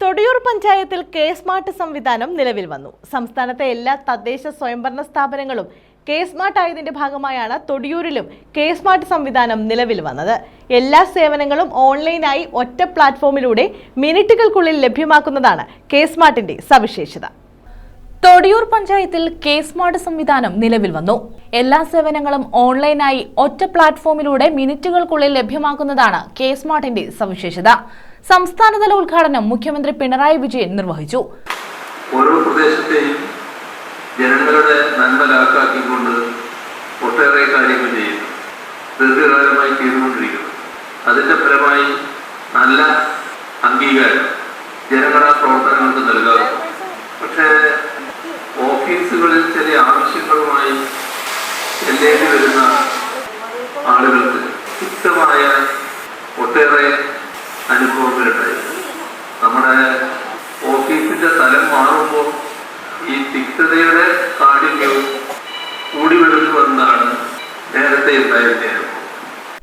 തൊടിയൂർ പഞ്ചായത്തിൽ K smart സംവിധാനം നിലവിൽ വന്നു. സംസ്ഥാനത്തെ എല്ലാ തദ്ദേശ സ്വയംഭരണ സ്ഥാപനങ്ങളും കെ സ്മാർട്ട് ആയതിന്റെ ഭാഗമായാണ് തൊടിയൂരിലും കെ സ്മാർട്ട് സംവിധാനം നിലവിൽ വന്നത്. എല്ലാ സേവനങ്ങളും ഓൺലൈനായി ഒറ്റ പ്ലാറ്റ്ഫോമിലൂടെ മിനിറ്റുകൾക്കുള്ളിൽ ലഭ്യമാക്കുന്നതാണ് കെ സ്മാർട്ടിന്റെ സവിശേഷത. തൊടിയൂർ പഞ്ചായത്തിൽ കെ സ്മാർട്ട് സംവിധാനം നിലവിൽ വന്നു. എല്ലാ സേവനങ്ങളും ഓൺലൈനായി ഒറ്റ പ്ലാറ്റ്ഫോമിലൂടെ മിനിറ്റുകൾക്കുള്ളിൽ ലഭ്യമാക്കുന്നതാണ് കെ സ്മാർട്ടിന്റെ സവിശേഷത. സംസ്ഥാനതല ഉദ്ഘാടനം മുഖ്യമന്ത്രി പിണറായി വിജയൻ നിർവഹിച്ചു. ഓരോ പ്രദേശത്തെയും ജനങ്ങളുടെ നന്മ ലാക്കാക്കിക്കൊണ്ട് ഒട്ടേറെ കാര്യങ്ങൾ ചെയ്യുന്നു, ദീർഘകാലമായി ചെയ്തുകൊണ്ടിരിക്കുന്നു. അതിന്റെ ഫലമായി നല്ല അംഗീകാരം ജനങ്ങൾ ആ പ്രവർത്തനങ്ങൾക്ക് നൽകാറുണ്ട്. പക്ഷേ ഓഫീസുകളിൽ ചില ആവശ്യങ്ങളുമായി ചെല്ലേണ്ടി വരുന്ന ആളുകൾക്ക് വ്യക്തമായ ഒട്ടേറെ അനുഭവങ്ങളുണ്ടായി. നമ്മുടെ ഓഫീസിന്റെ സ്ഥലം മാറുമ്പോൾ ഈ തിക്തതയുടെ കാഠിന്യവും കൂടി വരുന്നുവെന്നാണ് നേരത്തെ ഉണ്ടായിരുന്നത്.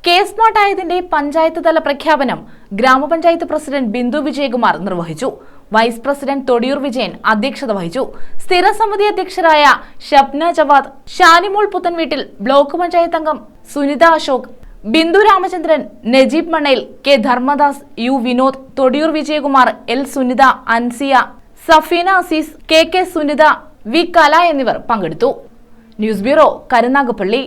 കെ സ്മാർട്ട് ആയതിന്റെ പഞ്ചായത്ത് തല പ്രഖ്യാപനം ഗ്രാമപഞ്ചായത്ത് പ്രസിഡന്റ് ബിന്ദു വിജയകുമാർ നിർവഹിച്ചു. വൈസ് പ്രസിഡന്റ് തൊടിയൂർ വിജയൻ അധ്യക്ഷത വഹിച്ചു. സ്ഥിരസമിതി അധ്യക്ഷരായ ഷബ്ന ജവാദ്, ഷാനിമോൾ പുത്തൻവീട്ടിൽ, ബ്ലോക്ക് പഞ്ചായത്ത് അംഗം Sunitha Ashok, Bindu Ramachandran, Najeeb Mannayil, K Dharmadas, U Vinod, Thodiyoor Vijayakumar, L Sunitha, Ansiya, Safeena Azeez, K Sunitha, V Kala എന്നിവർ പങ്കെടുത്തു. News bureau, Karunagappally.